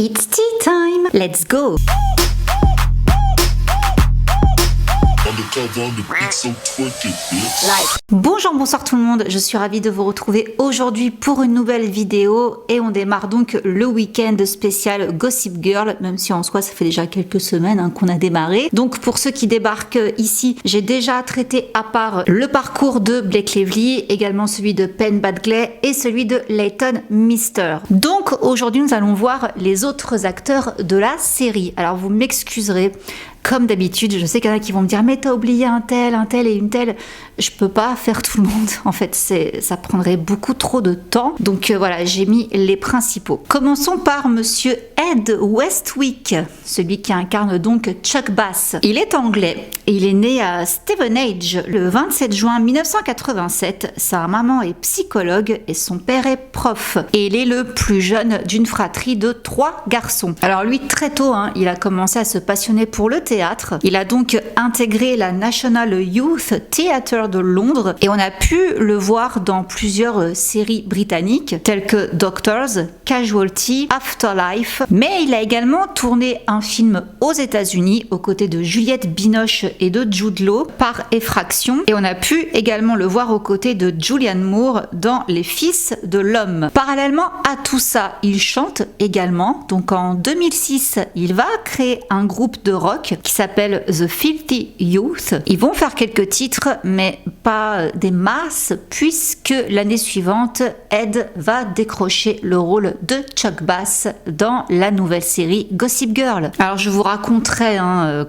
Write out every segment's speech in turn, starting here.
It's tea time. Let's go. Bonjour, bonsoir tout le monde, je suis ravie de vous retrouver aujourd'hui pour une nouvelle vidéo et on démarre donc le week-end spécial Gossip Girl, même si en soi ça fait déjà quelques semaines qu'on a démarré. Donc pour ceux qui débarquent ici, j'ai déjà traité à part le parcours de Blake Lively, également celui de Penn Badgley et celui de Leighton Meester. Donc aujourd'hui nous allons voir les autres acteurs de la série. Alors vous m'excuserez, comme d'habitude, je sais qu'il y en a qui vont me dire « mais t'as oublié un tel et une telle ». Je peux pas faire tout le monde, en fait, ça prendrait beaucoup trop de temps. Donc voilà, j'ai mis les principaux. Commençons par monsieur Ed Westwick, celui qui incarne donc Chuck Bass. Il est anglais et il est né à Stevenage le 27 juin 1987. Sa maman est psychologue et son père est prof. Et il est le plus jeune d'une fratrie de 3 garçons. Alors lui, très tôt, il a commencé à se passionner pour le théâtre. Il a donc intégré la National Youth Theatre de Londres et on a pu le voir dans plusieurs séries britanniques telles que Doctors, Casualty, Afterlife, mais il a également tourné un film aux États-Unis aux côtés de Juliette Binoche et de Jude Law par Effraction, et on a pu également le voir aux côtés de Julianne Moore dans Les Fils de l'Homme. Parallèlement à tout ça, il chante également. Donc en 2006, il va créer un groupe de rock qui s'appelle The Filthy Youth. Ils vont faire quelques titres, mais pas des masses, puisque l'année suivante, Ed va décrocher le rôle de Chuck Bass dans la nouvelle série Gossip Girl. Alors je vous raconterai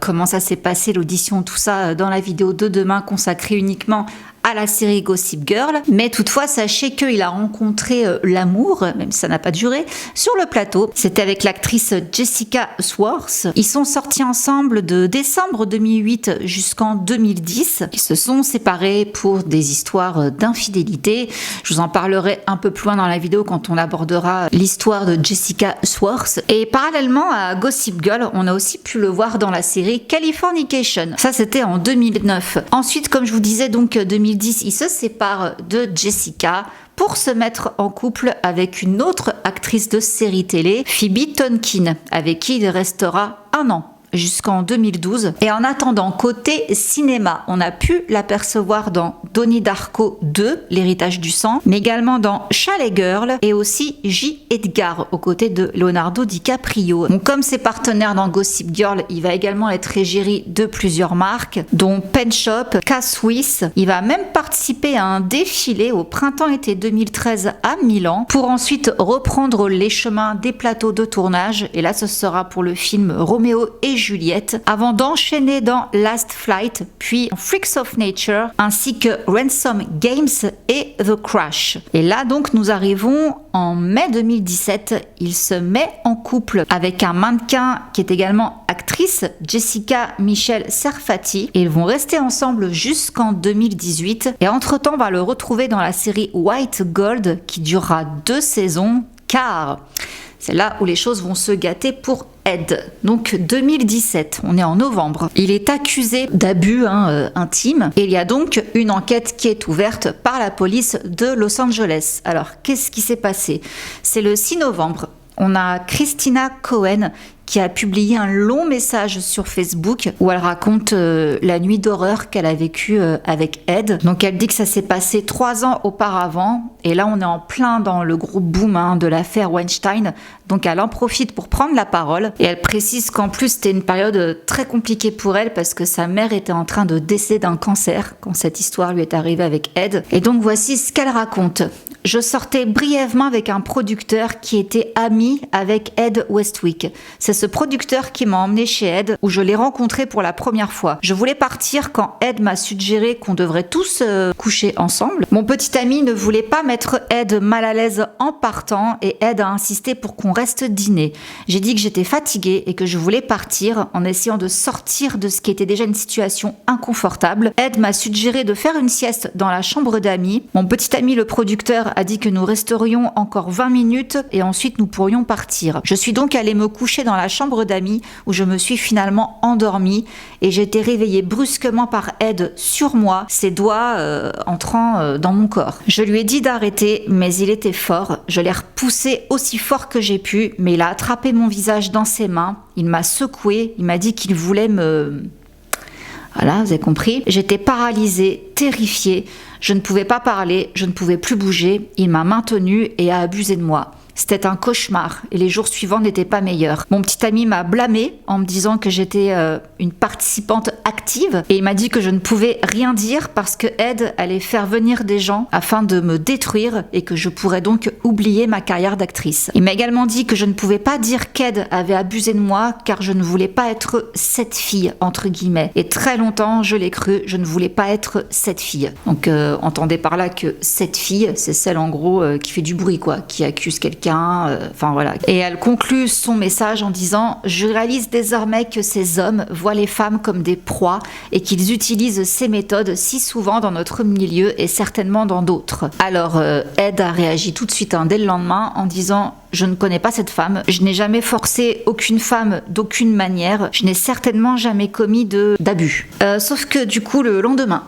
comment ça s'est passé, l'audition, tout ça, dans la vidéo de demain consacrée uniquement à la série Gossip Girl, mais toutefois sachez qu'il a rencontré l'amour, même si ça n'a pas duré, sur le plateau. C'était avec l'actrice Jessica Swartz. Ils sont sortis ensemble de décembre 2008 jusqu'en 2010. Ils se sont séparés pour des histoires d'infidélité. Je vous en parlerai un peu plus loin dans la vidéo quand on abordera l'histoire de Jessica Swartz. Et parallèlement à Gossip Girl, on a aussi pu le voir dans la série Californication. Ça, c'était en 2009. Ensuite, comme je vous disais, donc 2010, il se sépare de Jessica pour se mettre en couple avec une autre actrice de série télé, Phoebe Tonkin, avec qui il restera 1 an. Jusqu'en 2012. Et en attendant, côté cinéma, on a pu l'apercevoir dans Donnie Darko 2, l'héritage du sang, mais également dans Chalet Girl et aussi J. Edgar, aux côtés de Leonardo DiCaprio. Donc, comme ses partenaires dans Gossip Girl, il va également être égérie de plusieurs marques, dont Pen Shop, K-Swiss. Il va même participer à un défilé au printemps-été 2013 à Milan, pour ensuite reprendre les chemins des plateaux de tournage. Et là, ce sera pour le film Roméo et Juliette, avant d'enchaîner dans Last Flight, puis Freaks of Nature, ainsi que Ransom Games et The Crash. Et là donc nous arrivons en mai 2017, il se met en couple avec un mannequin qui est également actrice, Jessica Michelle Serfati, et ils vont rester ensemble jusqu'en 2018, et entre-temps on va le retrouver dans la série White Gold qui durera 2 saisons, car c'est là où les choses vont se gâter pour Ed. Donc 2017, on est en novembre. Il est accusé d'abus intime et il y a donc une enquête qui est ouverte par la police de Los Angeles. Alors, qu'est-ce qui s'est passé ? C'est le 6 novembre. On a Christina Cohen qui a publié un long message sur Facebook où elle raconte la nuit d'horreur qu'elle a vécue avec Ed. Donc elle dit que ça s'est passé 3 ans auparavant, et là on est en plein dans le gros boom de l'affaire Weinstein, donc elle en profite pour prendre la parole, et elle précise qu'en plus c'était une période très compliquée pour elle parce que sa mère était en train de décéder d'un cancer quand cette histoire lui est arrivée avec Ed. Et donc voici ce qu'elle raconte. Je sortais brièvement avec un producteur qui était ami avec Ed Westwick. C'est ce producteur qui m'a emmené chez Ed, où je l'ai rencontré pour la première fois. Je voulais partir quand Ed m'a suggéré qu'on devrait tous coucher ensemble. Mon petit ami ne voulait pas mettre Ed mal à l'aise en partant, et Ed a insisté pour qu'on reste dîner. J'ai dit que j'étais fatiguée et que je voulais partir en essayant de sortir de ce qui était déjà une situation inconfortable. Ed m'a suggéré de faire une sieste dans la chambre d'amis. Mon petit ami le producteur a dit que nous resterions encore 20 minutes et ensuite nous pourrions partir. Je suis donc allée me coucher dans la chambre d'amis où je me suis finalement endormie et j'ai été réveillée brusquement par Ed sur moi, ses doigts entrant dans mon corps. Je lui ai dit d'arrêter, mais il était fort. Je l'ai repoussé aussi fort que j'ai pu plus, mais il a attrapé mon visage dans ses mains, il m'a secoué, il m'a dit qu'il voulait me... Voilà, vous avez compris. J'étais paralysée, terrifiée, je ne pouvais pas parler, je ne pouvais plus bouger, il m'a maintenue et a abusé de moi. C'était un cauchemar et les jours suivants n'étaient pas meilleurs. Mon petit ami m'a blâmée en me disant que j'étais une participante active et il m'a dit que je ne pouvais rien dire parce que Ed allait faire venir des gens afin de me détruire et que je pourrais donc oublier ma carrière d'actrice. Il m'a également dit que je ne pouvais pas dire qu'Ed avait abusé de moi car je ne voulais pas être cette fille, entre guillemets. Et très longtemps, je l'ai cru, je ne voulais pas être cette fille. Donc entendez par là que cette fille, c'est celle en gros qui fait du bruit, quoi, qui accuse quelqu'un. Enfin voilà. Et elle conclut son message en disant « Je réalise désormais que ces hommes voient les femmes comme des proies et qu'ils utilisent ces méthodes si souvent dans notre milieu et certainement dans d'autres. » Alors Ed a réagi tout de suite dès le lendemain en disant « Je ne connais pas cette femme, je n'ai jamais forcé aucune femme d'aucune manière, je n'ai certainement jamais commis d'abus. » Sauf que du coup le lendemain...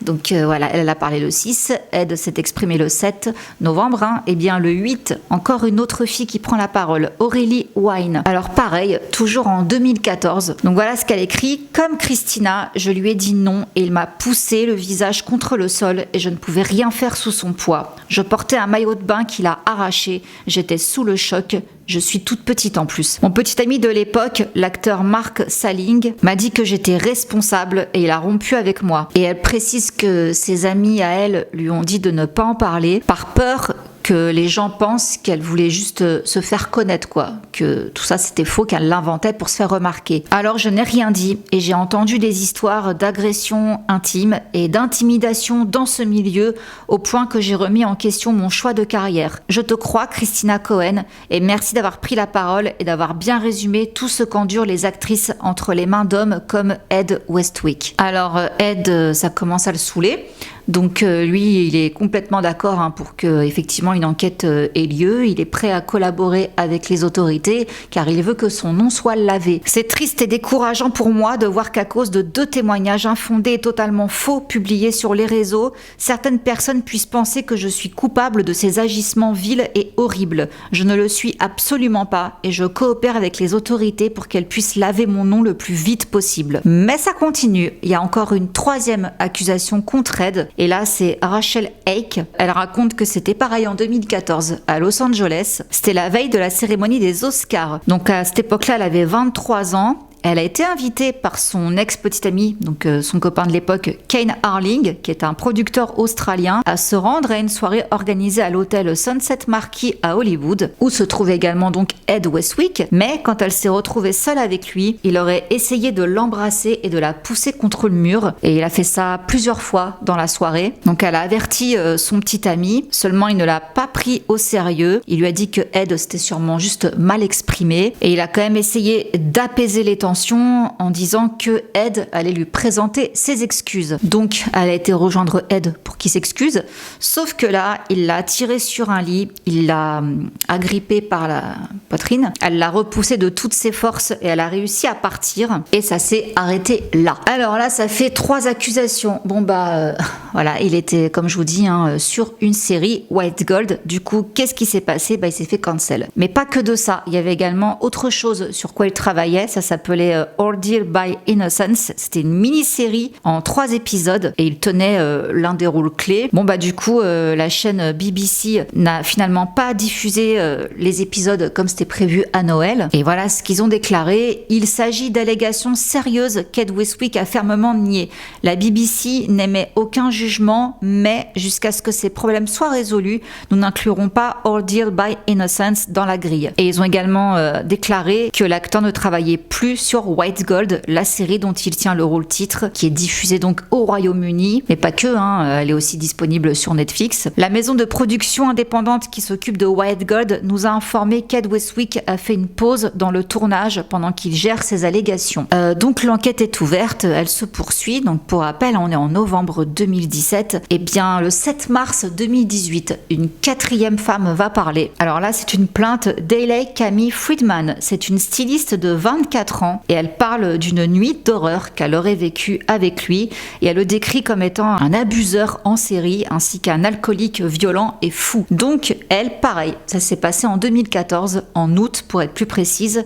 Donc voilà, elle a parlé le 6, Ed s'est exprimé le 7 novembre, et bien le 8, encore une autre fille qui prend la parole, Aurélie Wine. Alors pareil, toujours en 2014. Donc voilà ce qu'elle écrit, comme Christina, je lui ai dit non et il m'a poussé le visage contre le sol et je ne pouvais rien faire sous son poids. Je portais un maillot de bain qu'il a arraché, j'étais sous le choc. Je suis toute petite en plus. Mon petit ami de l'époque, l'acteur Mark Salling, m'a dit que j'étais responsable et il a rompu avec moi. Et elle précise que ses amis à elle lui ont dit de ne pas en parler par peur que les gens pensent qu'elle voulait juste se faire connaître, quoi. Que tout ça c'était faux, qu'elle l'inventait pour se faire remarquer. Alors je n'ai rien dit et j'ai entendu des histoires d'agression intime et d'intimidation dans ce milieu au point que j'ai remis en question mon choix de carrière. Je te crois, Christina Cohen, et merci d'avoir pris la parole et d'avoir bien résumé tout ce qu'endurent les actrices entre les mains d'hommes comme Ed Westwick. Alors Ed, ça commence à le saouler. Donc lui, il est complètement d'accord pour que effectivement une enquête ait lieu. Il est prêt à collaborer avec les autorités car il veut que son nom soit lavé. C'est triste et décourageant pour moi de voir qu'à cause de 2 témoignages infondés et totalement faux publiés sur les réseaux, certaines personnes puissent penser que je suis coupable de ces agissements vils et horribles. Je ne le suis absolument pas et je coopère avec les autorités pour qu'elles puissent laver mon nom le plus vite possible. Mais ça continue. Il y a encore une 3e accusation contre Ed. Et là, c'est Rachel Hake. Elle raconte que c'était pareil en 2014 à Los Angeles. C'était la veille de la cérémonie des Oscars. Donc à cette époque-là, elle avait 23 ans. Elle a été invitée par son ex-petit ami, donc son copain de l'époque, Kane Harling, qui est un producteur australien, à se rendre à une soirée organisée à l'hôtel Sunset Marquis à Hollywood, où se trouvait également donc Ed Westwick. Mais quand elle s'est retrouvée seule avec lui, il aurait essayé de l'embrasser et de la pousser contre le mur. Et il a fait ça plusieurs fois dans la soirée. Donc elle a averti son petit ami, seulement il ne l'a pas pris au sérieux. Il lui a dit que Ed s'était sûrement juste mal exprimé. Et il a quand même essayé d'apaiser les tensions en disant que Ed allait lui présenter ses excuses. Donc elle a été rejoindre Ed pour qu'il s'excuse, sauf que là il l'a tiré sur un lit, il l'a agrippé par la poitrine, elle l'a repoussé de toutes ses forces et elle a réussi à partir et ça s'est arrêté là. Alors là ça fait 3 accusations. Bon voilà, il était comme je vous dis sur une série White Gold. Du coup qu'est-ce qui s'est passé? Il s'est fait cancel. Mais pas que de ça, il y avait également autre chose sur quoi il travaillait, ça s'appelait Ordeal by Innocence. C'était une mini-série en 3 épisodes et il tenait l'un des rôles clés. Du coup la chaîne BBC n'a finalement pas diffusé les épisodes comme c'était prévu à Noël. Et voilà ce qu'ils ont déclaré. Il s'agit d'allégations sérieuses qu'Ed Westwick a fermement niées. La BBC n'émet aucun jugement, mais jusqu'à ce que ces problèmes soient résolus, nous n'inclurons pas Ordeal by Innocence dans la grille. Et ils ont également déclaré que l'acteur ne travaillait plus sur White Gold, la série dont il tient le rôle titre, qui est diffusée donc au Royaume-Uni, mais pas que, elle est aussi disponible sur Netflix. La maison de production indépendante qui s'occupe de White Gold nous a informé qu'Ed Westwick a fait une pause dans le tournage pendant qu'il gère ses allégations. Donc l'enquête est ouverte, elle se poursuit. Donc pour rappel, on est en novembre 2017. Et bien le 7 mars 2018, une 4e femme va parler. Alors là, c'est une plainte d'Hayley Camille Friedman. C'est une styliste de 24 ans ans et elle parle d'une nuit d'horreur qu'elle aurait vécue avec lui et elle le décrit comme étant un abuseur en série ainsi qu'un alcoolique violent et fou. Donc elle, pareil, ça s'est passé en 2014, en août pour être plus précise.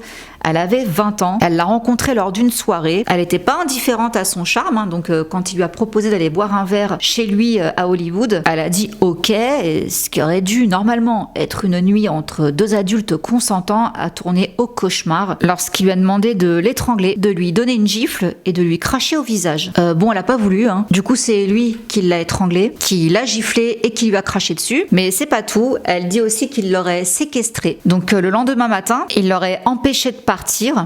Elle avait 20 ans, elle l'a rencontré lors d'une soirée, elle n'était pas indifférente à son charme, donc quand il lui a proposé d'aller boire un verre chez lui à Hollywood, elle a dit ok, et ce qui aurait dû normalement être une nuit entre deux adultes consentants a tourné au cauchemar lorsqu'il lui a demandé de l'étrangler, de lui donner une gifle et de lui cracher au visage. Bon, elle a pas voulu, du coup c'est lui qui l'a étranglé, qui l'a giflé et qui lui a craché dessus, mais c'est pas tout, elle dit aussi qu'il l'aurait séquestré. Donc le lendemain matin, il l'aurait empêché de partir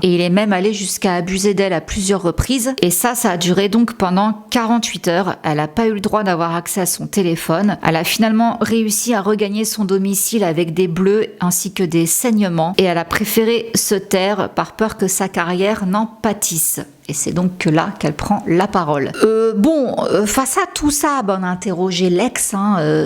et il est même allé jusqu'à abuser d'elle à plusieurs reprises et ça a duré donc pendant 48 heures. Elle n'a pas eu le droit d'avoir accès à son téléphone. Elle a finalement réussi à regagner son domicile avec des bleus ainsi que des saignements et elle a préféré se taire par peur que sa carrière n'en pâtisse. Et c'est donc que là qu'elle prend la parole. Face à tout ça, on a interrogé l'ex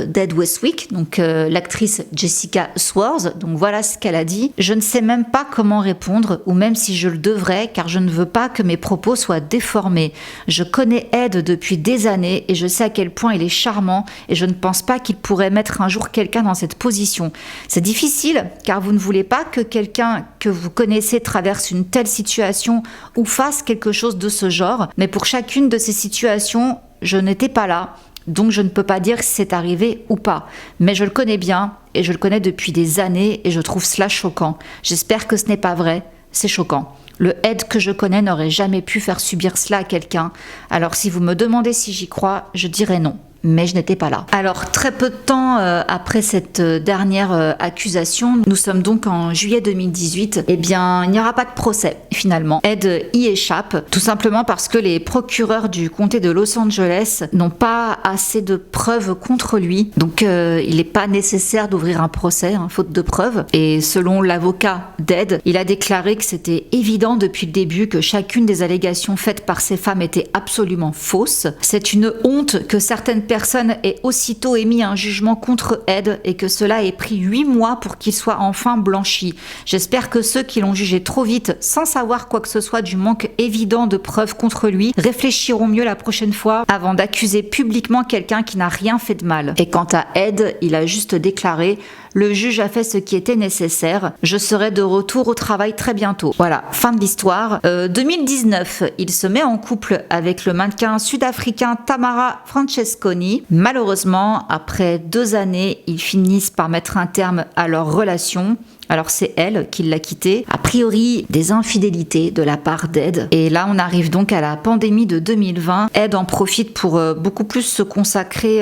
d'Ed Westwick, donc l'actrice Jessica Swartz. Donc voilà ce qu'elle a dit. Je ne sais même pas comment répondre, ou même si je le devrais, car je ne veux pas que mes propos soient déformés. Je connais Ed depuis des années et je sais à quel point il est charmant et je ne pense pas qu'il pourrait mettre un jour quelqu'un dans cette position. C'est difficile, car vous ne voulez pas que quelqu'un que vous connaissez traverse une telle situation ou fasse quelque chose de ce genre, mais pour chacune de ces situations, je n'étais pas là, donc je ne peux pas dire si c'est arrivé ou pas. Mais je le connais bien, et je le connais depuis des années, et je trouve cela choquant. J'espère que ce n'est pas vrai, c'est choquant. Le Ed que je connais n'aurait jamais pu faire subir cela à quelqu'un, alors si vous me demandez si j'y crois, je dirais non. Mais je n'étais pas là. Alors, très peu de temps après cette dernière accusation, nous sommes donc en juillet 2018, il n'y aura pas de procès, finalement. Ed y échappe, tout simplement parce que les procureurs du comté de Los Angeles n'ont pas assez de preuves contre lui. Donc, il n'est pas nécessaire d'ouvrir un procès, faute de preuves. Et selon l'avocat d'Ed, il a déclaré que c'était évident depuis le début que chacune des allégations faites par ces femmes était absolument fausse. C'est une honte que certaines personne ait aussitôt émis un jugement contre Ed et que cela ait pris 8 mois pour qu'il soit enfin blanchi. J'espère que ceux qui l'ont jugé trop vite, sans savoir quoi que ce soit du manque évident de preuves contre lui, réfléchiront mieux la prochaine fois avant d'accuser publiquement quelqu'un qui n'a rien fait de mal. Et quant à Ed, il a juste déclaré « Le juge a fait ce qui était nécessaire. Je serai de retour au travail très bientôt. » Voilà, fin de l'histoire. 2019, il se met en couple avec le mannequin sud-africain Tamara Francesconi. Malheureusement, après 2 années, ils finissent par mettre un terme à leur relation. Alors c'est elle qui l'a quitté. A priori, des infidélités de la part d'Ed. Et là, on arrive donc à la pandémie de 2020. Ed en profite pour beaucoup plus se consacrer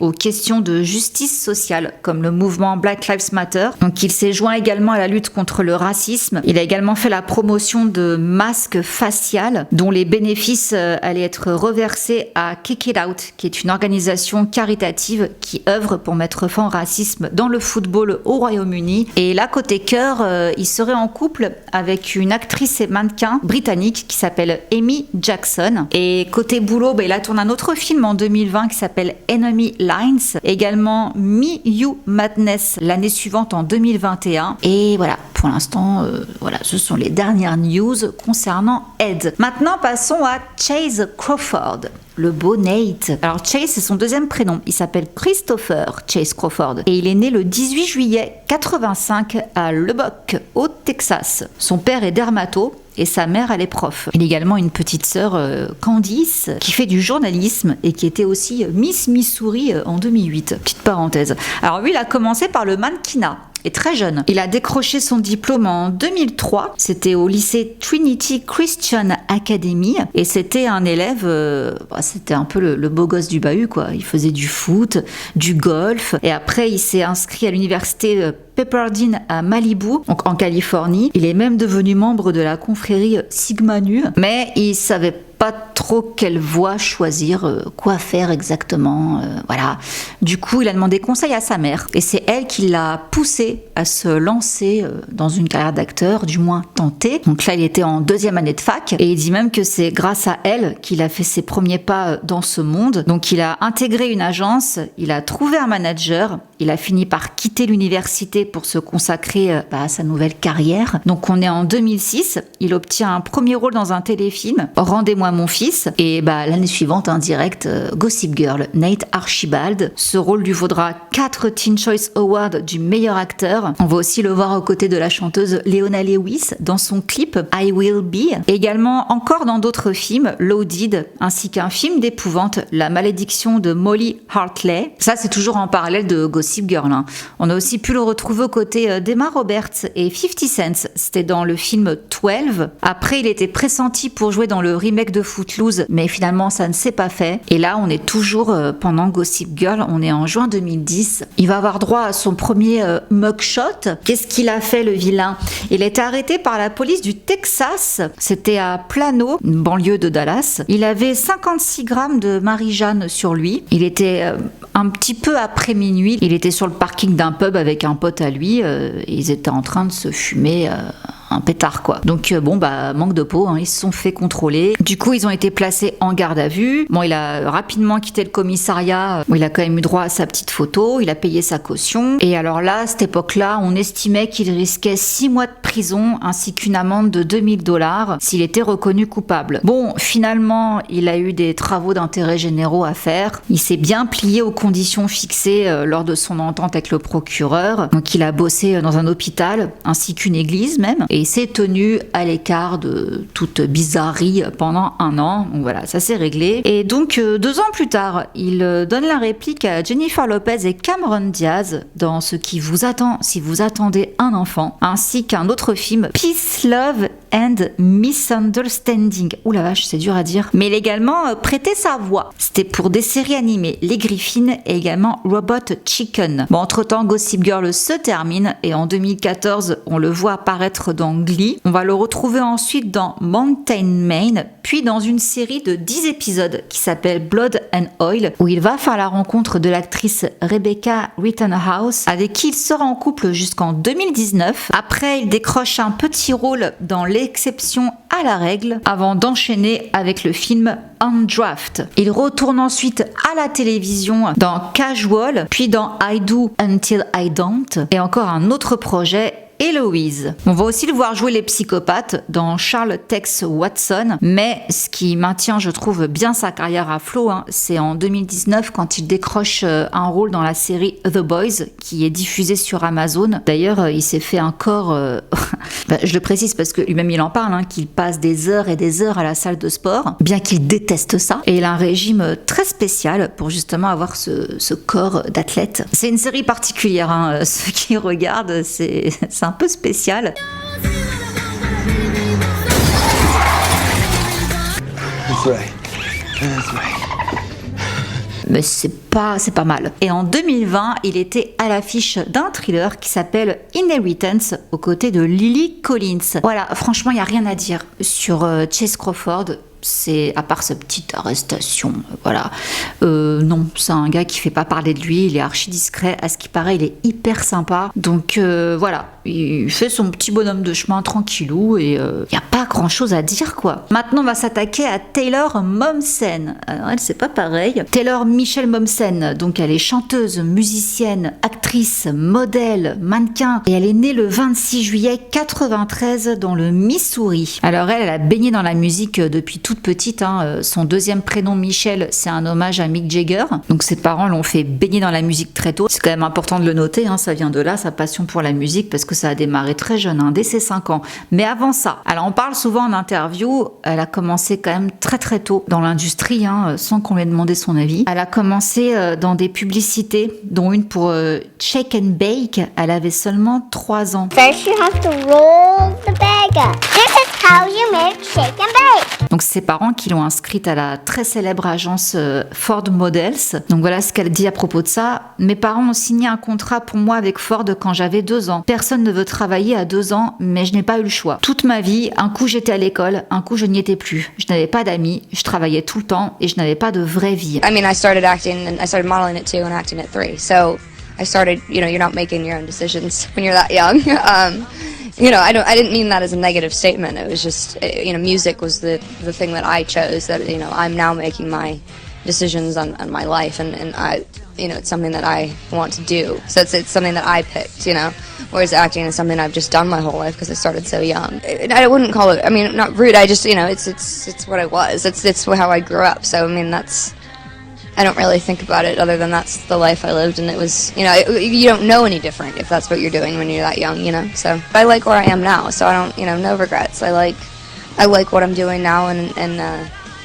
aux questions de justice sociale, comme le mouvement Black Lives Matter. Donc il s'est joint également à la lutte contre le racisme. Il a également fait la promotion de masques faciales, dont les bénéfices allaient être reversés à Kick It Out, qui est une organisation caritative qui œuvre pour mettre fin au racisme dans le football au Royaume-Uni. Et là, côté cœur, il serait en couple avec une actrice et mannequin britannique qui s'appelle Amy Jackson. Et côté boulot, il a tourné un autre film en 2020 qui s'appelle Enemy Lines. Également Me You Madness l'année suivante en 2021. Et voilà, pour l'instant, ce sont les dernières news concernant Ed. Maintenant, passons à Chase Crawford. Le beau Nate. Alors Chase, c'est son deuxième prénom. Il s'appelle Christopher Chase Crawford. Et il est né le 18 juillet 85 à Lubbock, au Texas. Son père est dermato et sa mère, elle est prof. Il a également une petite sœur, Candice, qui fait du journalisme et qui était aussi Miss Missouri en 2008. Petite parenthèse. Alors lui, il a commencé par le mannequinat. Et très jeune. Il a décroché son diplôme en 2003. C'était au lycée Trinity Christian Academy. Et c'était un élève, c'était un peu le beau gosse du bahut, quoi. Il faisait du foot, du golf. Et après, il s'est inscrit à l'université Pepperdine à Malibu, donc en Californie. Il est même devenu membre de la confrérie Sigma Nu. Mais il savait pas trop quelle voie choisir, quoi faire exactement, voilà. Du coup, il a demandé conseil à sa mère et c'est elle qui l'a poussé à se lancer dans une carrière d'acteur, du moins tenter. Donc là, il était en 2e année de fac et il dit même que c'est grâce à elle qu'il a fait ses premiers pas dans ce monde. Donc il a intégré une agence, il a trouvé un manager, il a fini par quitter l'université pour se consacrer à sa nouvelle carrière. Donc on est en 2006, il obtient un premier rôle dans un téléfilm, Rendez-moi mon fils, et l'année suivante, un direct, Gossip Girl, Nate Archibald. Ce rôle lui vaudra 4 Teen Choice Awards du meilleur acteur. On va aussi le voir aux côtés de la chanteuse Leona Lewis dans son clip I Will Be. Également encore dans d'autres films, Loaded, ainsi qu'un film d'épouvante, La malédiction de Molly Hartley. Ça, c'est toujours en parallèle de Gossip Girl. On a aussi pu le retrouver aux côtés d'Emma Roberts et 50 Cent. C'était dans le film 12. Après, il était pressenti pour jouer dans le remake de Footloose, mais finalement, ça ne s'est pas fait. Et là, on est toujours pendant Gossip Girl. On est en juin 2010. Il va avoir droit à son premier mugshot. Qu'est-ce qu'il a fait, le vilain? Il a été arrêté par la police du Texas. C'était à Plano, une banlieue de Dallas. Il avait 56 grammes de Marie-Jeanne sur lui. Il était un petit peu après minuit. Il était sur le parking d'un pub avec un pote à lui. Et ils étaient en train de se fumer un pétard, quoi. Donc manque de peau, ils se sont fait contrôler. Du coup, ils ont été placés en garde à vue. Bon, il a rapidement quitté le commissariat. Il a quand même eu droit à sa petite photo. Il a payé sa caution. Et alors là, à cette époque-là, on estimait qu'il risquait 6 mois de prison ainsi qu'une amende de $2000 s'il était reconnu coupable. Bon, finalement, il a eu des travaux d'intérêt généraux à faire. Il s'est bien plié aux conditions fixées lors de son entente avec le procureur. Donc, il a bossé dans un hôpital ainsi qu'une église même. Et il s'est tenu à l'écart de toute bizarrerie pendant 1 an. Donc voilà, ça s'est réglé. Et donc, 2 ans plus tard, il donne la réplique à Jennifer Lopez et Cameron Diaz dans Ce qui vous attend si vous attendez un enfant, ainsi qu'un autre film, Peace, Love and Misunderstanding. Ouh la vache, c'est dur à dire. Mais il a également prêté sa voix. C'était pour des séries animées, Les Griffins et également Robot Chicken. Bon, entre-temps, Gossip Girl se termine et en 2014, on le voit apparaître dans Glee. On va le retrouver ensuite dans Mountain Maine, puis dans une série de 10 épisodes qui s'appelle Blood and Oil, où il va faire la rencontre de l'actrice Rebecca Rittenhouse, avec qui il sera en couple jusqu'en 2019. Après, il décroche un petit rôle dans L'exception à la règle, avant d'enchaîner avec le film On Draft. Il retourne ensuite à la télévision dans Casual, puis dans I Do Until I Don't, et encore un autre projet, Héloïse. On va aussi le voir jouer les psychopathes dans Charles Tex Watson, mais ce qui maintient, je trouve, bien sa carrière à flot, c'est en 2019 quand il décroche un rôle dans la série The Boys, qui est diffusée sur Amazon. D'ailleurs, il s'est fait un corps, je le précise parce que lui-même il en parle, qu'il passe des heures et des heures à la salle de sport, bien qu'il déteste ça, et il a un régime très spécial pour justement avoir ce corps d'athlète. C'est une série particulière, ceux qui regardent, c'est un peu spécial. That's right. That's right. Mais c'est pas mal. Et en 2020, il était à l'affiche d'un thriller qui s'appelle Inheritance, aux côtés de Lily Collins. Voilà, franchement, il n'y a rien à dire sur Chace Crawford. C'est, à part sa petite arrestation, voilà. Non, c'est un gars qui fait pas parler de lui, il est archi discret, à ce qui paraît, il est hyper sympa. Donc voilà, il fait son petit bonhomme de chemin tranquillou et y a pas grand chose à dire, quoi. Maintenant, on va s'attaquer à Taylor Momsen. Alors elle, c'est pas pareil. Taylor Michelle Momsen, donc elle est chanteuse, musicienne, actrice, modèle, mannequin, et elle est née le 26 juillet 93 dans le Missouri. Alors elle a baigné dans la musique depuis toute petite, son deuxième prénom Michelle, c'est un hommage à Mick Jagger, donc ses parents l'ont fait baigner dans la musique très tôt. C'est quand même important de le noter, ça vient de là, sa passion pour la musique, parce que ça a démarré très jeune, dès ses 5 ans. Mais avant ça, alors on parle souvent en interview, elle a commencé quand même très très tôt dans l'industrie, sans qu'on lui ait demandé son avis. Elle a commencé dans des publicités, dont une pour Shake and Bake, elle avait seulement 3 ans. First you have to roll the bag up. This is how you make shake and bake. Donc c'est ses parents qui l'ont inscrite à la très célèbre agence Ford Models. Donc voilà ce qu'elle dit à propos de ça. Mes parents ont signé un contrat pour moi avec Ford quand j'avais 2 ans. Personne ne veut travailler à 2 ans, mais je n'ai pas eu le choix. Toute ma vie, un coup j'étais à l'école, un coup je n'y étais plus. Je n'avais pas d'amis, je travaillais tout le temps et je n'avais pas de vraie vie. I mean, I started acting and I started modeling at 2 and acting at 3. So I started, you're not making your own decisions when you're that young. I didn't mean that as a negative statement. It was just, music was the thing that I chose, that, I'm now making my decisions on my life, and it's something that I want to do. So it's something that I picked, whereas acting is something I've just done my whole life because I started so young. I wouldn't call it, not rude, I just, it's what I was. It's how I grew up. So, I don't really think about it other than that's the life I lived, and it was, you don't know any different if that's what you're doing when you're that young, So I like where I am now, so I don't, no regrets. I like what I'm doing now, and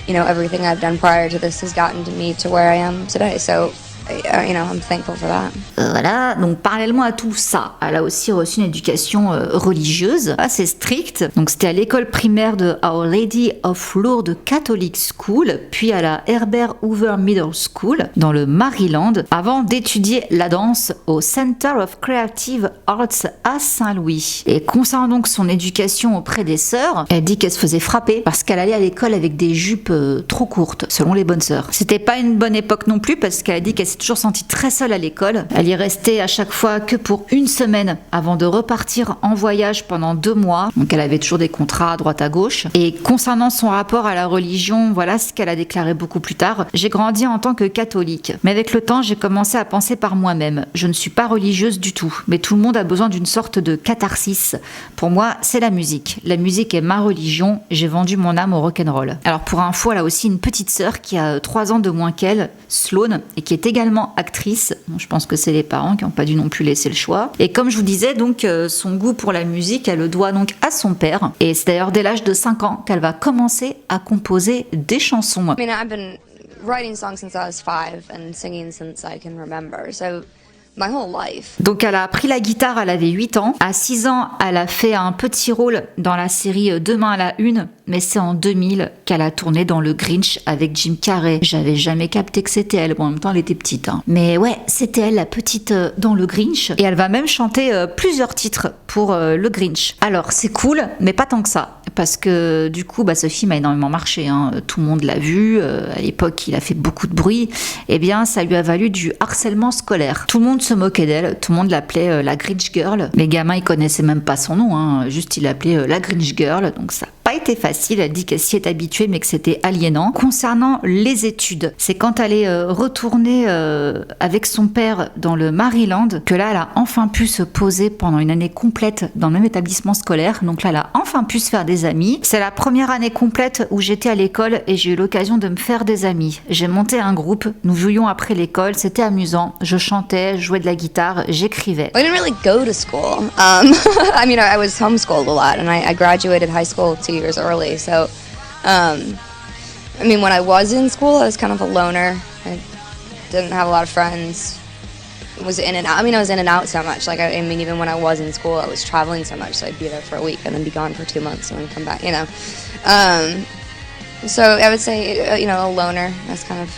everything I've done prior to this has gotten to me to where I am today, so I'm thankful for that. Voilà, donc parallèlement à tout ça, elle a aussi reçu une éducation religieuse assez stricte. Donc c'était à l'école primaire de Our Lady of Lourdes Catholic School, puis à la Herbert Hoover Middle School dans le Maryland, avant d'étudier la danse au Center of Creative Arts à Saint-Louis. Et concernant donc son éducation auprès des sœurs, elle dit qu'elle se faisait frapper parce qu'elle allait à l'école avec des jupes trop courtes, selon les bonnes sœurs. C'était pas une bonne époque non plus parce qu'elle a dit qu'elle s'est toujours sentie très seule à l'école. Elle y restait à chaque fois que pour une semaine avant de repartir en voyage pendant 2 mois. Donc elle avait toujours des contrats à droite à gauche. Et concernant son rapport à la religion, voilà ce qu'elle a déclaré beaucoup plus tard. J'ai grandi en tant que catholique. Mais avec le temps, j'ai commencé à penser par moi-même. Je ne suis pas religieuse du tout. Mais tout le monde a besoin d'une sorte de catharsis. Pour moi, c'est la musique. La musique est ma religion. J'ai vendu mon âme au rock'n'roll. Alors pour info, elle a aussi une petite sœur qui a 3 ans de moins qu'elle, Sloane, et qui est également actrice. Bon, je pense que c'est les parents qui n'ont pas dû non plus laisser le choix. Et comme je vous disais, donc son goût pour la musique, elle le doit donc à son père. Et c'est d'ailleurs dès l'âge de 5 ans qu'elle va commencer à composer des chansons. I've been writing songs since I was 5 and singing since I can remember. So my whole life. Donc elle a appris la guitare, elle avait 8 ans. À 6 ans, elle a fait un petit rôle dans la série Demain à la une, mais c'est en 2000 qu'elle a tourné dans Le Grinch avec Jim Carrey. J'avais jamais capté que c'était elle. Bon, en même temps, elle était petite. Mais ouais, c'était elle, la petite dans Le Grinch. Et elle va même chanter plusieurs titres pour Le Grinch. Alors, c'est cool, mais pas tant que ça. Parce que du coup, ce film a énormément marché. Tout le monde l'a vu. À l'époque, il a fait beaucoup de bruit. Eh bien, ça lui a valu du harcèlement scolaire. Tout le monde se moquait d'elle. Tout le monde l'appelait la Grinch Girl. Les gamins, ils connaissaient même pas son nom. Juste, ils l'appelaient la Grinch Girl. Donc, ça n'a pas été facile. Elle dit qu'elle s'y est habituée, mais que c'était aliénant. Concernant les études, c'est quand elle est retournée avec son père dans le Maryland que là, elle a enfin pu se poser pendant une année complète dans le même établissement scolaire. Donc là, elle a enfin pu se faire des amis. C'est la première année complète où j'étais à l'école et j'ai eu l'occasion de me faire des amis. J'ai monté un groupe, nous jouions après l'école, c'était amusant. Je chantais, je jouais de la guitare, j'écrivais. I didn't really go to school. I was homeschooled a lot, and I graduated high school 2 years early. So, when I was in school, I was kind of a loner. I didn't have a lot of friends. Was in and out. I was in and out so much. Even when I was in school, I was traveling so much. So I'd be there for a week and then be gone for 2 months and then come back. So I would say, a loner. That's kind of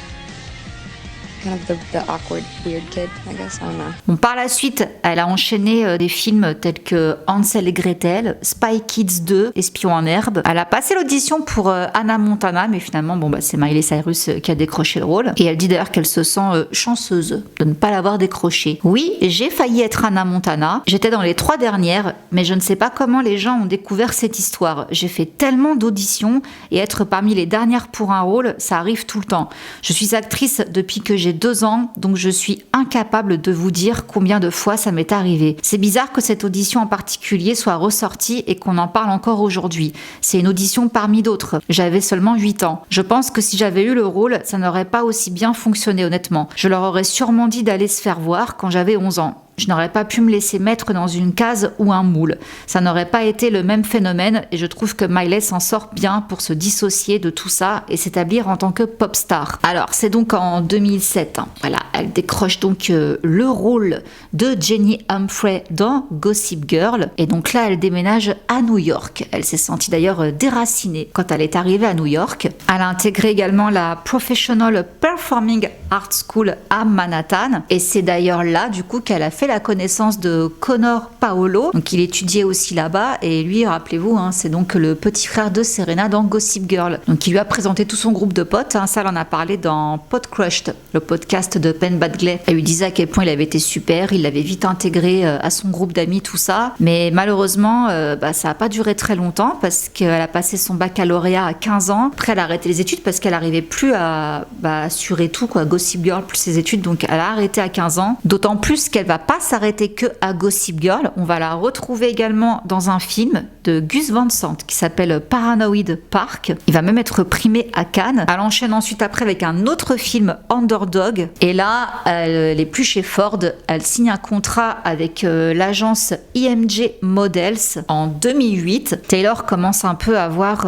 the awkward, weird kid, I guess. I don't know. Bon, par la suite, elle a enchaîné des films tels que Hansel et Gretel, Spy Kids 2, Espion en herbe. Elle a passé l'audition pour Hannah Montana, mais finalement, c'est Miley Cyrus qui a décroché le rôle. Et elle dit d'ailleurs qu'elle se sent chanceuse de ne pas l'avoir décroché. Oui, j'ai failli être Hannah Montana. J'étais dans les 3 dernières, mais je ne sais pas comment les gens ont découvert cette histoire. J'ai fait tellement d'auditions et être parmi les dernières pour un rôle, ça arrive tout le temps. Je suis actrice depuis que j'ai 2 ans, donc je suis incapable de vous dire combien de fois ça m'est arrivé. C'est bizarre que cette audition en particulier soit ressortie et qu'on en parle encore aujourd'hui. C'est une audition parmi d'autres. J'avais seulement 8 ans. Je pense que si j'avais eu le rôle, ça n'aurait pas aussi bien fonctionné honnêtement. Je leur aurais sûrement dit d'aller se faire voir quand j'avais 11 ans. Je n'aurais pas pu me laisser mettre dans une case ou un moule. Ça n'aurait pas été le même phénomène et je trouve que Miley s'en sort bien pour se dissocier de tout ça et s'établir en tant que pop star. Alors, c'est donc en 2007. Voilà, elle décroche donc le rôle de Jenny Humphrey dans Gossip Girl. Et donc là, elle déménage à New York. Elle s'est sentie d'ailleurs déracinée quand elle est arrivée à New York. Elle a intégré également la Professional Performing Arts School à Manhattan. Et c'est d'ailleurs là, du coup, qu'elle a fait la connaissance de Connor Paolo, donc il étudiait aussi là-bas, et lui, rappelez-vous, c'est donc le petit frère de Serena dans Gossip Girl. Donc il lui a présenté tout son groupe de potes, ça on en a parlé dans Podcrushed, le podcast de Penn Badgley. Elle lui disait à quel point il avait été super, il l'avait vite intégré à son groupe d'amis, tout ça, mais malheureusement ça n'a pas duré très longtemps parce qu'elle a passé son baccalauréat à 15 ans. Après elle a arrêté les études parce qu'elle n'arrivait plus à assurer tout, Gossip Girl plus ses études, donc elle a arrêté à 15 ans, d'autant plus qu'elle va pas s'arrêter que à Gossip Girl. On va la retrouver également dans un film de Gus Van Sant qui s'appelle Paranoid Park. Il va même être primé à Cannes. Elle enchaîne ensuite après avec un autre film, Underdog, et là elle est plus chez Ford, elle signe un contrat avec l'agence IMG Models en 2008. Taylor commence un peu à voir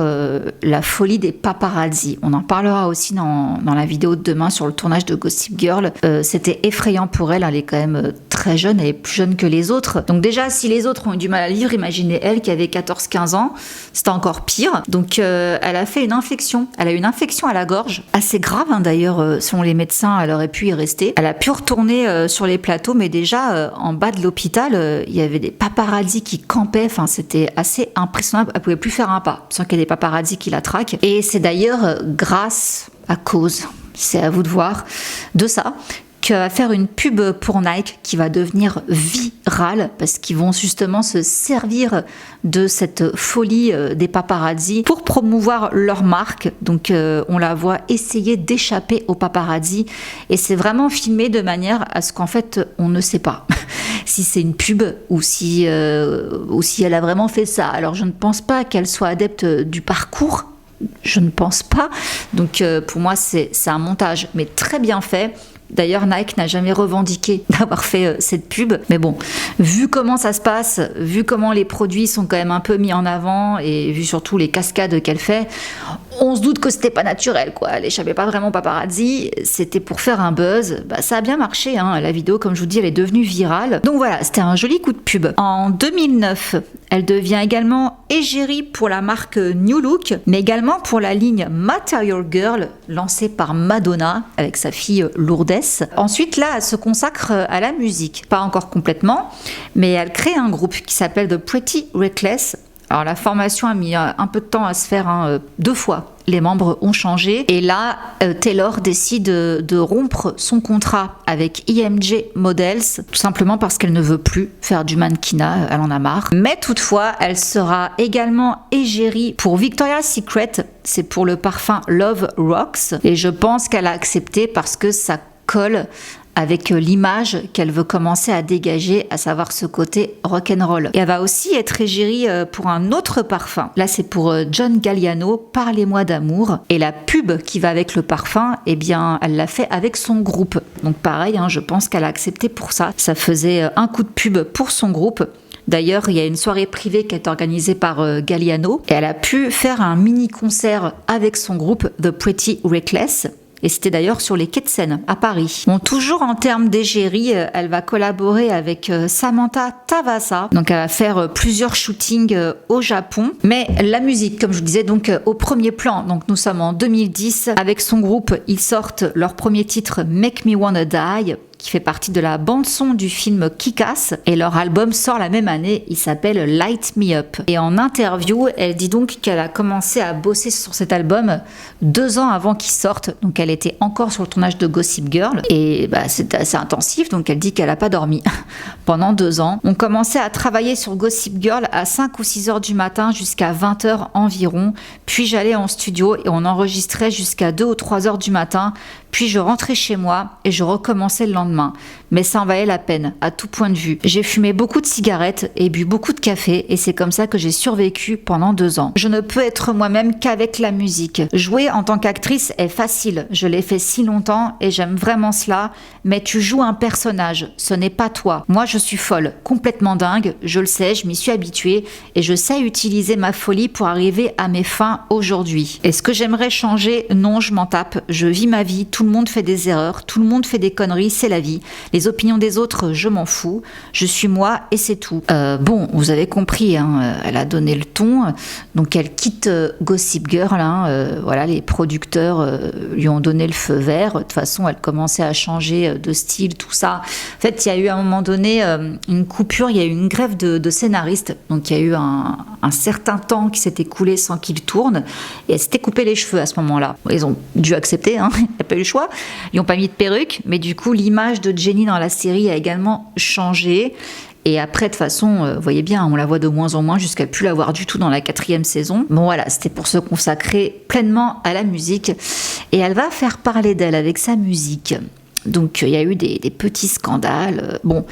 la folie des paparazzi. On en parlera aussi dans la vidéo de demain sur le tournage de Gossip Girl. C'était effrayant pour elle, elle est quand même très jeune, elle est plus jeune que les autres. Donc déjà, si les autres ont eu du mal à vivre, imaginez elle qui avait 14-15 ans, c'était encore pire. Donc elle a fait une infection, elle a eu une infection à la gorge, assez grave d'ailleurs, selon les médecins, elle aurait pu y rester. Elle a pu retourner sur les plateaux, mais déjà en bas de l'hôpital, il y avait des paparazzi qui campaient, c'était assez impressionnant, elle pouvait plus faire un pas sans qu'il y ait des paparazzi qui la traquent. Et c'est d'ailleurs à cause, c'est à vous de voir, de ça, qu'elle va faire une pub pour Nike qui va devenir virale parce qu'ils vont justement se servir de cette folie des paparazzi pour promouvoir leur marque. Donc on la voit essayer d'échapper aux paparazzi et c'est vraiment filmé de manière à ce qu'en fait on ne sait pas si c'est une pub ou si elle a vraiment fait ça. Alors je ne pense pas qu'elle soit adepte du parcours, je ne pense pas. Donc pour moi c'est un montage mais très bien fait. D'ailleurs, Nike n'a jamais revendiqué d'avoir fait cette pub. Mais bon, vu comment ça se passe, vu comment les produits sont quand même un peu mis en avant et vu surtout les cascades qu'elle fait, on se doute que c'était pas naturel, Elle échappait pas vraiment aux paparazzi, c'était pour faire un buzz. Ça a bien marché, la vidéo, comme je vous dis, elle est devenue virale. Donc voilà, c'était un joli coup de pub. En 2009, elle devient également égérie pour la marque New Look, mais également pour la ligne Material Girl, lancée par Madonna avec sa fille Lourdes. Ensuite, là, elle se consacre à la musique. Pas encore complètement, mais elle crée un groupe qui s'appelle The Pretty Reckless. Alors, la formation a mis un peu de temps à se faire, 2 fois. Les membres ont changé. Et là, Taylor décide de rompre son contrat avec IMG Models, tout simplement parce qu'elle ne veut plus faire du mannequinat, elle en a marre. Mais toutefois, elle sera également égérie pour Victoria's Secret, c'est pour le parfum Love Rocks. Et je pense qu'elle a accepté parce que ça colle avec l'image qu'elle veut commencer à dégager, à savoir ce côté rock'n'roll. Et elle va aussi être égérie pour un autre parfum. Là, c'est pour John Galliano, Parlez-moi d'amour. Et la pub qui va avec le parfum, elle l'a fait avec son groupe. Donc pareil, je pense qu'elle a accepté pour ça. Ça faisait un coup de pub pour son groupe. D'ailleurs, il y a une soirée privée qui est organisée par Galliano. Et elle a pu faire un mini-concert avec son groupe The Pretty Reckless. Et c'était d'ailleurs sur les quais de Seine, à Paris. Bon, toujours en termes d'égérie, elle va collaborer avec Samantha Tavassa. Donc, elle va faire plusieurs shootings au Japon. Mais la musique, comme je vous disais, donc au premier plan. Donc, nous sommes en 2010. Avec son groupe, ils sortent leur premier titre, Make Me Wanna Die, qui fait partie de la bande-son du film Kick-Ass, et leur album sort la même année, il s'appelle Light Me Up. Et en interview, elle dit donc qu'elle a commencé à bosser sur cet album 2 ans avant qu'il sorte, donc elle était encore sur le tournage de Gossip Girl, et c'était assez intensif, donc elle dit qu'elle n'a pas dormi pendant 2 ans. On commençait à travailler sur Gossip Girl à 5 ou 6 heures du matin jusqu'à 20 heures environ, puis j'allais en studio et on enregistrait jusqu'à 2 ou 3 heures du matin, puis je rentrais chez moi et je recommençais le lendemain. Mais ça en valait la peine, à tout point de vue. J'ai fumé beaucoup de cigarettes et bu beaucoup de café et c'est comme ça que j'ai survécu pendant 2 ans. Je ne peux être moi-même qu'avec la musique. Jouer en tant qu'actrice est facile. Je l'ai fait si longtemps et j'aime vraiment cela. Mais tu joues un personnage, ce n'est pas toi. Moi, je suis folle, complètement dingue. Je le sais, je m'y suis habituée et je sais utiliser ma folie pour arriver à mes fins aujourd'hui. Est-ce que j'aimerais changer? Non, je m'en tape. Je vis ma vie. Tout le monde fait des erreurs, tout le monde fait des conneries, c'est la vie. Les Les opinions des autres, je m'en fous. Je suis moi et c'est tout. Bon, vous avez compris, hein, elle a donné le ton. Donc elle quitte Gossip Girl. Voilà, les producteurs lui ont donné le feu vert. De toute façon, elle commençait à changer de style, tout ça. En fait, il y a eu à un moment donné une coupure, il y a eu une grève de scénaristes. Donc il y a eu un certain temps qui s'est écoulé sans qu'il tourne. Et elle s'était coupé les cheveux à ce moment-là. Ils ont dû accepter, hein, il n'y a pas eu le choix. Ils n'ont pas mis de perruque, mais du coup, l'image de Jenny dans la série a également changé. Et après, de toute façon, vous voyez bien, on la voit de moins en moins jusqu'à plus la voir du tout dans la 4e saison. Bon voilà, c'était pour se consacrer pleinement à la musique. Et elle va faire parler d'elle avec sa musique. Donc il y a eu des petits scandales. Bon,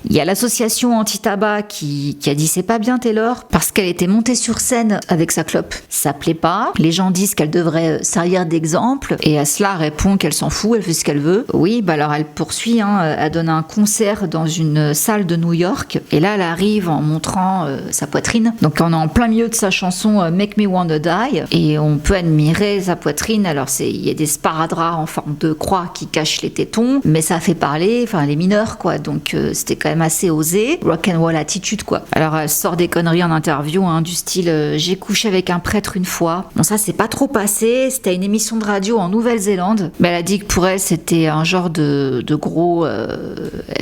il y a l'association anti-tabac qui a dit c'est pas bien Taylor parce qu'elle était montée sur scène avec sa clope. Ça plaît pas. Les gens disent qu'elle devrait servir d'exemple et à cela répond qu'elle s'en fout, elle fait ce qu'elle veut. Oui, bah alors elle poursuit, hein, elle donne un concert dans une salle de New York et là elle arrive en montrant sa poitrine. Donc on est en plein milieu de sa chanson Make Me Wanna Die et on peut admirer sa poitrine. Alors il y a des sparadraps en forme de croix qui cachent les tétons. Mais ça a fait parler, enfin les mineurs quoi, donc c'était quand même assez osé, rock'n'roll attitude quoi. Alors elle sort des conneries en interview, hein, du style j'ai couché avec un prêtre une fois. Bon ça c'est pas trop passé, c'était une émission de radio en Nouvelle-Zélande. Mais elle a dit que pour elle c'était un genre de gros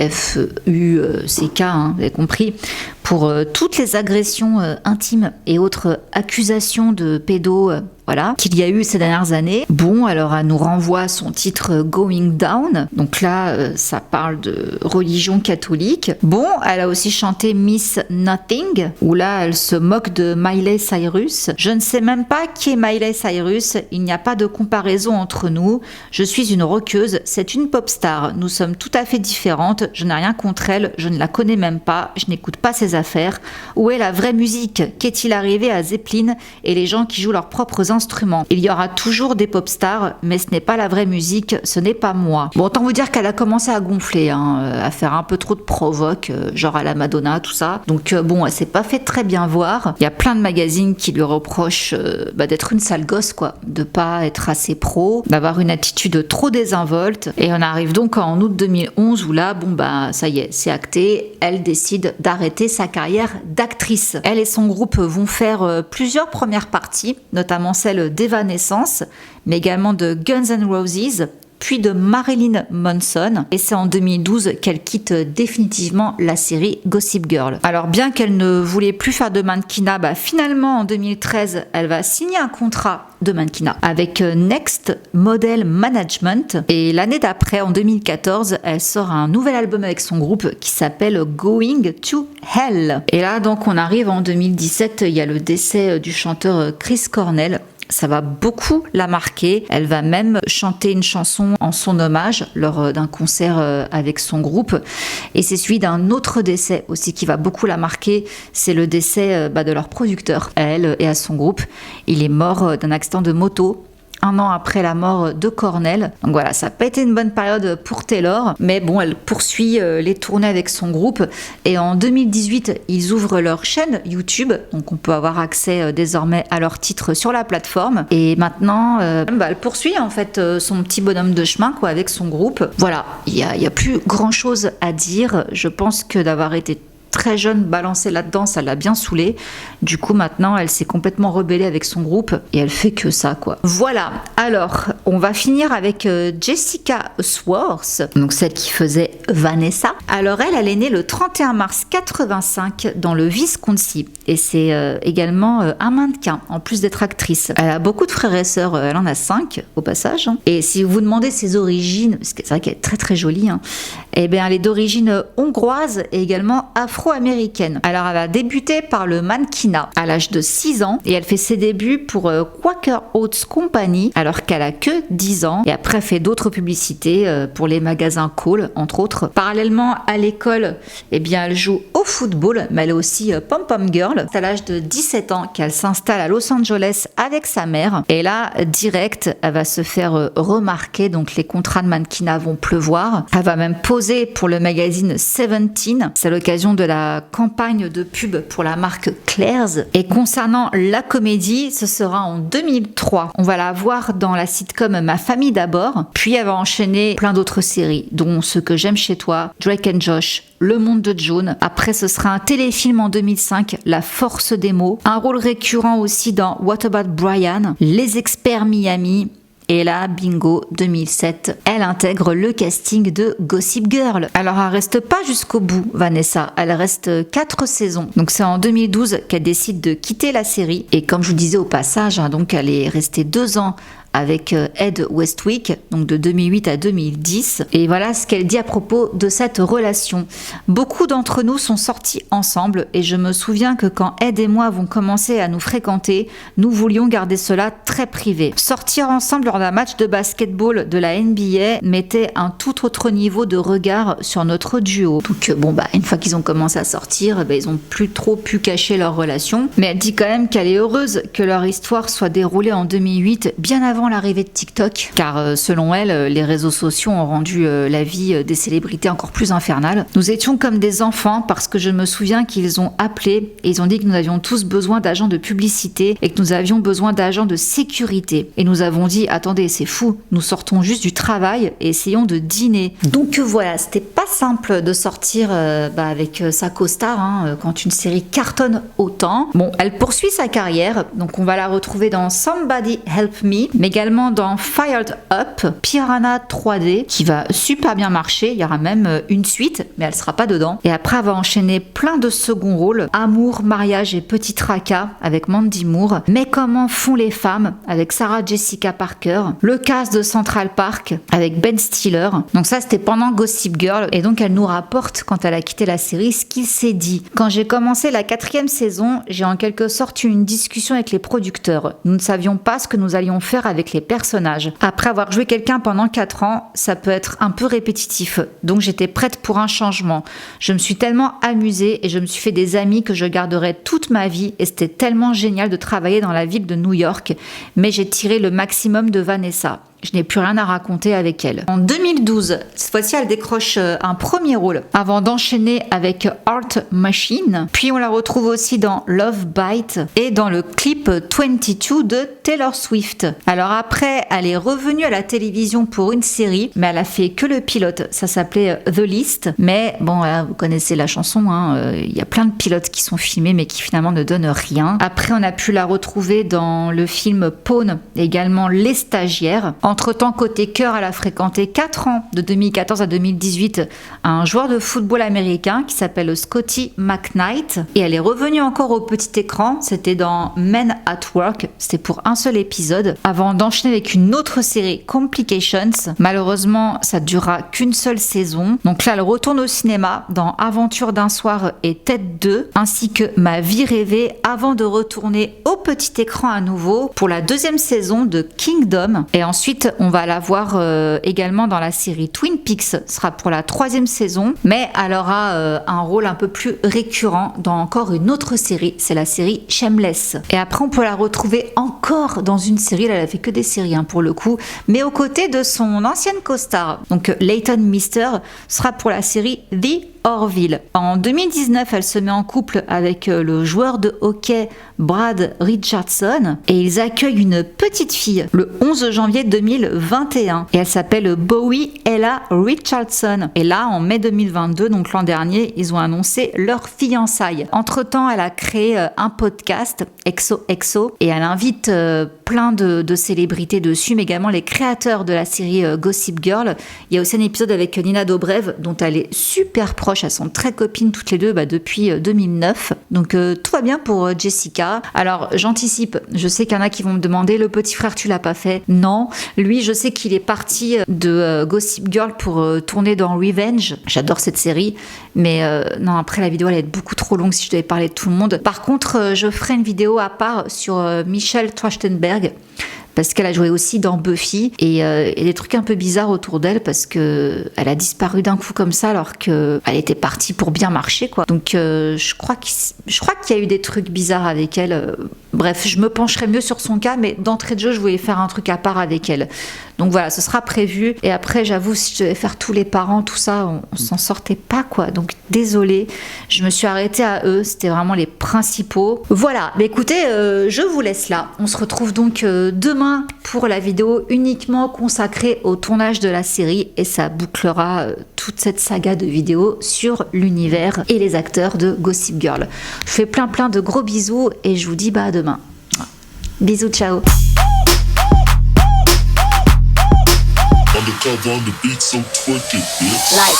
FUCK, hein, vous avez compris, pour toutes les agressions intimes et autres accusations de pédos. Voilà, qu'il y a eu ces dernières années. Bon, alors elle nous renvoie à son titre Going Down. Donc là, ça parle de religion catholique. Bon, elle a aussi chanté Miss Nothing, où là, elle se moque de Miley Cyrus. Je ne sais même pas qui est Miley Cyrus. Il n'y a pas de comparaison entre nous. Je suis une rockeuse, c'est une pop star. Nous sommes tout à fait différentes. Je n'ai rien contre elle. Je ne la connais même pas. Je n'écoute pas ses affaires. Où est la vraie musique? Qu'est-il arrivé à Zeppelin et les gens qui jouent leurs propres instruments? Il y aura toujours des pop stars, mais ce n'est pas la vraie musique, ce n'est pas moi. Bon, autant vous dire qu'elle a commencé à gonfler, hein, à faire un peu trop de provoque, genre à la Madonna, tout ça. Donc bon, elle s'est pas fait très bien voir. Il y a plein de magazines qui lui reprochent d'être une sale gosse, quoi, de pas être assez pro, d'avoir une attitude trop désinvolte. Et on arrive donc en août 2011 où là, bon bah ça y est, c'est acté. Elle décide d'arrêter sa carrière d'actrice. Elle et son groupe vont faire plusieurs premières parties, notamment celle d'Evanescence, mais également de Guns N' Roses, puis de Marilyn Manson, et c'est en 2012 qu'elle quitte définitivement la série Gossip Girl. Alors bien qu'elle ne voulait plus faire de mannequinat, finalement en 2013 elle va signer un contrat de mannequinat avec Next Model Management, et l'année d'après, en 2014, elle sort un nouvel album avec son groupe qui s'appelle Going to Hell. Et là donc on arrive en 2017, il y a le décès du chanteur Chris Cornell. Ça va beaucoup la marquer. Elle va même chanter une chanson en son hommage lors d'un concert avec son groupe. Et c'est suivi d'un autre décès aussi qui va beaucoup la marquer. C'est le décès de leur producteur, à elle et à son groupe. Il est mort d'un accident de moto 1 an après la mort de Cornell. Donc voilà, ça n'a pas été une bonne période pour Taylor, mais bon, elle poursuit les tournées avec son groupe. Et en 2018, ils ouvrent leur chaîne YouTube, donc on peut avoir accès désormais à leurs titres sur la plateforme. Et maintenant, elle poursuit en fait son petit bonhomme de chemin quoi, avec son groupe. Voilà, il y a plus grand chose à dire. Je pense que d'avoir été très jeune, balancée là-dedans, ça l'a bien saoulée. Du coup, maintenant, elle s'est complètement rebellée avec son groupe et elle fait que ça, quoi. Voilà. Alors, on va finir avec Jessica Swartz, donc celle qui faisait Vanessa. Alors, elle est née le 31 mars 85 dans le Wisconsin et c'est également un mannequin, en plus d'être actrice. Elle a beaucoup de frères et sœurs, elle en a 5 au passage. Et si vous vous demandez ses origines, parce que c'est vrai qu'elle est très très jolie, hein, eh bien, elle est d'origine hongroise et également afro-américaine. Alors, elle a débuté par le mannequinat à l'âge de 6 ans et elle fait ses débuts pour Quaker Oats Company alors qu'elle a que 10 ans et après elle fait d'autres publicités pour les magasins Cole, entre autres. Parallèlement à l'école, eh bien, elle joue au football, mais elle est aussi pom-pom girl. C'est à l'âge de 17 ans qu'elle s'installe à Los Angeles avec sa mère et là, direct, elle va se faire remarquer, donc les contrats de mannequinat vont pleuvoir. Elle va même poser pour le magazine 17. C'est l'occasion de la la campagne de pub pour la marque Claire's. Et concernant la comédie, ce sera en 2003. On va la voir dans la sitcom Ma famille d'abord, puis elle va enchaîner plein d'autres séries, dont Ce que j'aime chez toi, Drake and Josh, Le monde de June. Après, ce sera un téléfilm en 2005, La force des mots. Un rôle récurrent aussi dans What About Brian, Les experts Miami. Et là, bingo, 2007, elle intègre le casting de Gossip Girl. Alors, elle reste pas jusqu'au bout, Vanessa. Elle reste 4 saisons. Donc, c'est en 2012 qu'elle décide de quitter la série. Et comme je vous disais au passage, donc elle est restée 2 ans avec Ed Westwick, donc de 2008 à 2010. Et voilà ce qu'elle dit à propos de cette relation. Beaucoup d'entre nous sont sortis ensemble et je me souviens que quand Ed et moi avons commencé à nous fréquenter, nous voulions garder cela très privé. Sortir ensemble lors d'un match de basketball de la NBA mettait un tout autre niveau de regard sur notre duo. Donc une fois qu'ils ont commencé à sortir, ils ont plus trop pu cacher leur relation. Mais elle dit quand même qu'elle est heureuse que leur histoire soit déroulée en 2008, bien avant l'arrivée de TikTok, car selon elle, les réseaux sociaux ont rendu la vie des célébrités encore plus infernale. Nous étions comme des enfants parce que je me souviens qu'ils ont appelé et ils ont dit que nous avions tous besoin d'agents de publicité et que nous avions besoin d'agents de sécurité. Et nous avons dit, attendez, c'est fou, nous sortons juste du travail et essayons de dîner. Donc voilà, c'était pas simple de sortir avec sa co-star quand une série cartonne autant. Bon, elle poursuit sa carrière, donc on va la retrouver dans Somebody Help Me, mais également dans Fired Up, Piranha 3D, qui va super bien marcher. Il y aura même une suite, mais elle sera pas dedans. Et après, elle va enchaîner plein de seconds rôles. Amour, mariage et petit tracas avec Mandy Moore. Mais comment font les femmes avec Sarah Jessica Parker. Le cast de Central Park avec Ben Stiller. Donc ça, c'était pendant Gossip Girl. Et donc, elle nous rapporte, quand elle a quitté la série, ce qu'il s'est dit. Quand j'ai commencé la 4e saison, j'ai en quelque sorte eu une discussion avec les producteurs. Nous ne savions pas ce que nous allions faire avec les personnages. Après avoir joué quelqu'un pendant 4 ans, ça peut être un peu répétitif. Donc j'étais prête pour un changement. Je me suis tellement amusée et je me suis fait des amis que je garderai toute ma vie et c'était tellement génial de travailler dans la ville de New York. Mais j'ai tiré le maximum de Vanessa. Je n'ai plus rien à raconter avec elle. En 2012, cette fois-ci, elle décroche un premier rôle avant d'enchaîner avec Art Machine. Puis on la retrouve aussi dans Love Bite et dans le clip 22 de Taylor Swift. Alors après, elle est revenue à la télévision pour une série, mais elle a fait que le pilote. Ça s'appelait The List. Mais bon, voilà, vous connaissez la chanson. Il y a plein de pilotes qui sont filmés, mais qui finalement ne donnent rien. Après, on a pu la retrouver dans le film Pawn, également Les Stagiaires. Entre-temps, côté cœur, elle a fréquenté 4 ans, de 2014 à 2018, un joueur de football américain qui s'appelle Scotty McKnight. Et elle est revenue encore au petit écran, c'était dans Men at Work, c'était pour un seul épisode, avant d'enchaîner avec une autre série, Complications. Malheureusement, ça ne durera qu'une seule saison. Donc là, elle retourne au cinéma dans Aventure d'un soir et Tête 2, ainsi que Ma vie rêvée, avant de retourner au petit écran à nouveau pour la 2e saison de Kingdom. Et ensuite, on va la voir également dans la série Twin Peaks, ce sera pour la 3e saison, mais elle aura un rôle un peu plus récurrent dans encore une autre série, c'est la série Shameless. Et après, on peut la retrouver encore dans une série, elle a fait que des séries pour le coup, mais aux côtés de son ancienne co-star. Donc Leighton Meester sera pour la série The Orville. En 2019, elle se met en couple avec le joueur de hockey Brad Richardson et ils accueillent une petite fille le 11 janvier 2021 et elle s'appelle Bowie Ella Richardson. Et là, en mai 2022, donc l'an dernier, ils ont annoncé leur fiançailles. Entre-temps, elle a créé un podcast, XOXO, et elle invite plein de célébrités dessus, mais également les créateurs de la série Gossip Girl. Il y a aussi un épisode avec Nina Dobrev, dont elle est super proche, elles sont très copines toutes les deux depuis 2009. Donc tout va bien pour Jessica. Alors j'anticipe, je sais qu'il y en a qui vont me demander, le petit frère tu l'as pas fait? Non, lui je sais qu'il est parti de Gossip Girl pour tourner dans Revenge. J'adore cette série, mais non, après la vidéo elle va être beaucoup trop longue si je devais parler de tout le monde. Par contre, je ferai une vidéo à part sur Michelle Trachtenberg, parce qu'elle a joué aussi dans Buffy et des trucs un peu bizarres autour d'elle parce que elle a disparu d'un coup comme ça alors qu'elle était partie pour bien marcher, quoi. Donc je crois qu'il y a eu des trucs bizarres avec elle. Bref, je me pencherai mieux sur son cas, mais d'entrée de jeu, je voulais faire un truc à part avec elle. Donc voilà, ce sera prévu. Et après, j'avoue, si je devais faire tous les parents, tout ça, on s'en sortait pas, quoi. Donc désolée, je me suis arrêtée à eux. C'était vraiment les principaux. Voilà, mais écoutez, je vous laisse là. On se retrouve donc demain pour la vidéo uniquement consacrée au tournage de la série. Et ça bouclera toute cette saga de vidéos sur l'univers et les acteurs de Gossip Girl. Je fais plein de gros bisous et je vous dis à demain. Bisous, ciao. Undercover on the beat, so twerk it, bitch. Like.